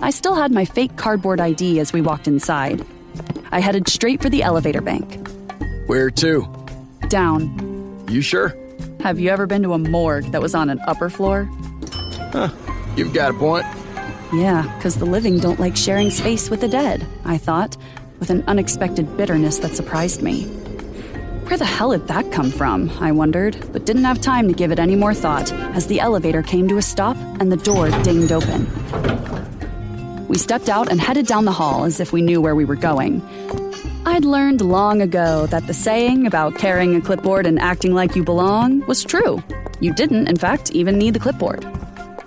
I still had my fake cardboard ID as we walked inside. I headed straight for the elevator bank. Where to? Down. You sure? Have you ever been to a morgue that was on an upper floor? Huh, you've got a point. Yeah, because the living don't like sharing space with the dead, I thought, with an unexpected bitterness that surprised me. Where the hell did that come from, I wondered, but didn't have time to give it any more thought as the elevator came to a stop and the door dinged open. We stepped out and headed down the hall as if we knew where we were going. I'd learned long ago that the saying about carrying a clipboard and acting like you belong was true. You didn't, in fact, even need the clipboard.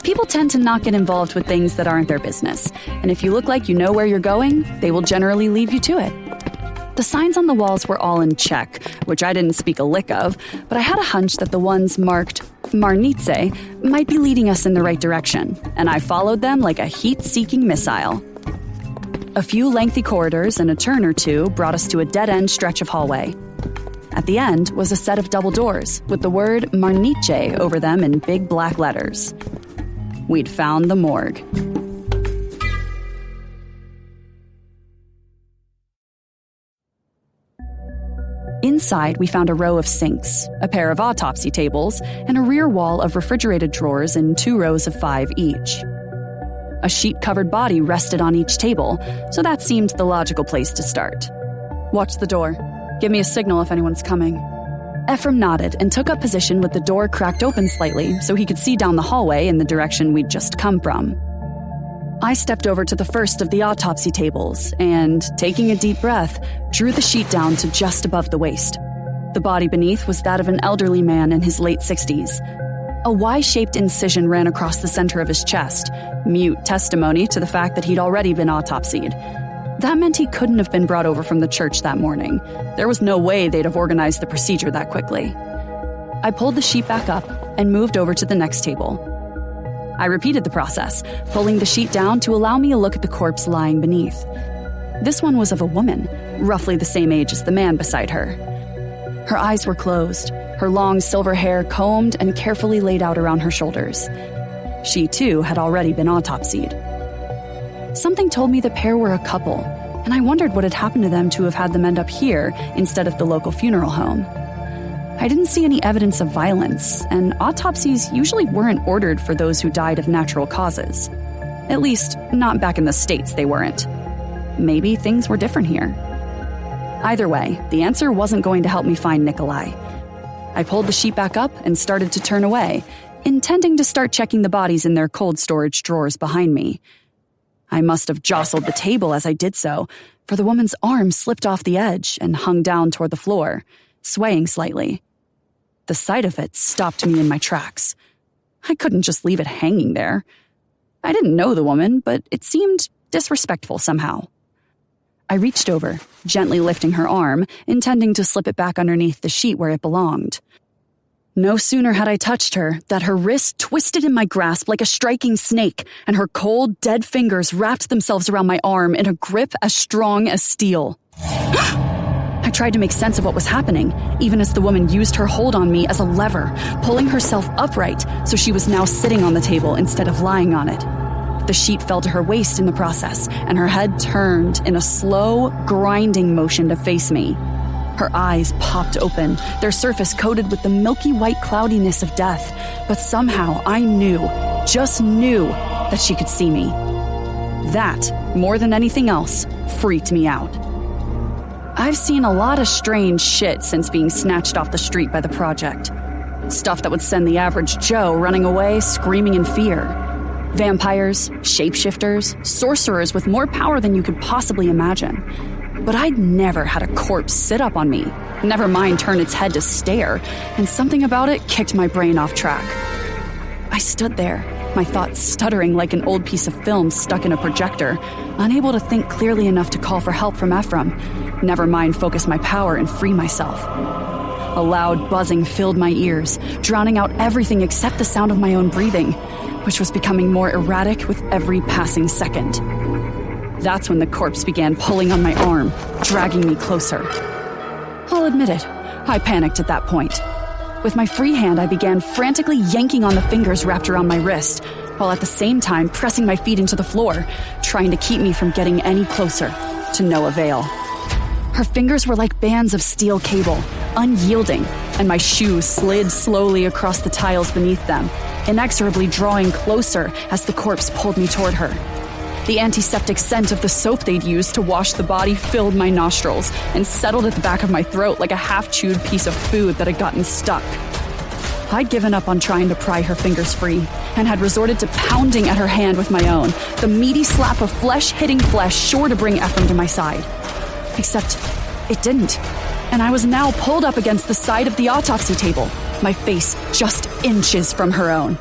People tend to not get involved with things that aren't their business, and if you look like you know where you're going, they will generally leave you to it. The signs on the walls were all in Czech, which I didn't speak a lick of, but I had a hunch that the ones marked Marnice might be leading us in the right direction, and I followed them like a heat-seeking missile. A few lengthy corridors and a turn or two brought us to a dead-end stretch of hallway. At the end was a set of double doors with the word Marnice over them in big black letters. We'd found the morgue. Inside, we found a row of sinks, a pair of autopsy tables, and a rear wall of refrigerated drawers in 2 rows of 5 each. A sheet-covered body rested on each table, so that seemed the logical place to start. Watch the door. Give me a signal if anyone's coming. Ephram nodded and took up position with the door cracked open slightly so he could see down the hallway in the direction we'd just come from. I stepped over to the first of the autopsy tables and, taking a deep breath, drew the sheet down to just above the waist. The body beneath was that of an elderly man in his late 60s. A Y-shaped incision ran across the center of his chest, mute testimony to the fact that he'd already been autopsied. That meant he couldn't have been brought over from the church that morning. There was no way they'd have organized the procedure that quickly. I pulled the sheet back up and moved over to the next table. I repeated the process, pulling the sheet down to allow me a look at the corpse lying beneath. This one was of a woman, roughly the same age as the man beside her. Her eyes were closed, her long silver hair combed and carefully laid out around her shoulders. She, too, had already been autopsied. Something told me the pair were a couple, and I wondered what had happened to them to have had them end up here instead of the local funeral home. I didn't see any evidence of violence, and autopsies usually weren't ordered for those who died of natural causes. At least, not back in the States they weren't. Maybe things were different here. Either way, the answer wasn't going to help me find Nikolai. I pulled the sheet back up and started to turn away, intending to start checking the bodies in their cold storage drawers behind me. I must have jostled the table as I did so, for the woman's arm slipped off the edge and hung down toward the floor, swaying slightly. The sight of it stopped me in my tracks. I couldn't just leave it hanging there. I didn't know the woman, but it seemed disrespectful somehow. I reached over, gently lifting her arm, intending to slip it back underneath the sheet where it belonged. No sooner had I touched her that her wrist twisted in my grasp like a striking snake, and her cold, dead fingers wrapped themselves around my arm in a grip as strong as steel. I tried to make sense of what was happening, even as the woman used her hold on me as a lever, pulling herself upright so she was now sitting on the table instead of lying on it. The sheet fell to her waist in the process, and her head turned in a slow, grinding motion to face me. Her eyes popped open, their surface coated with the milky white cloudiness of death, but somehow I knew, just knew, that she could see me. That, more than anything else, freaked me out. I've seen a lot of strange shit since being snatched off the street by the project. Stuff that would send the average Joe running away, screaming in fear. Vampires, shapeshifters, sorcerers with more power than you could possibly imagine. But I'd never had a corpse sit up on me, never mind turn its head to stare, and something about it kicked my brain off track. I stood there, my thoughts stuttering like an old piece of film stuck in a projector, unable to think clearly enough to call for help from Ephram, never mind focus my power and free myself. A loud buzzing filled my ears, drowning out everything except the sound of my own breathing, which was becoming more erratic with every passing second. That's when the corpse began pulling on my arm, dragging me closer. I'll admit it, I panicked at that point. With my free hand, I began frantically yanking on the fingers wrapped around my wrist, while at the same time pressing my feet into the floor, trying to keep me from getting any closer, to no avail. Her fingers were like bands of steel cable, unyielding, and my shoes slid slowly across the tiles beneath them, inexorably drawing closer as the corpse pulled me toward her. The antiseptic scent of the soap they'd used to wash the body filled my nostrils and settled at the back of my throat like a half-chewed piece of food that had gotten stuck. I'd given up on trying to pry her fingers free and had resorted to pounding at her hand with my own, the meaty slap of flesh hitting flesh sure to bring Ephram to my side. Except it didn't, and I was now pulled up against the side of the autopsy table, my face just inches from her own.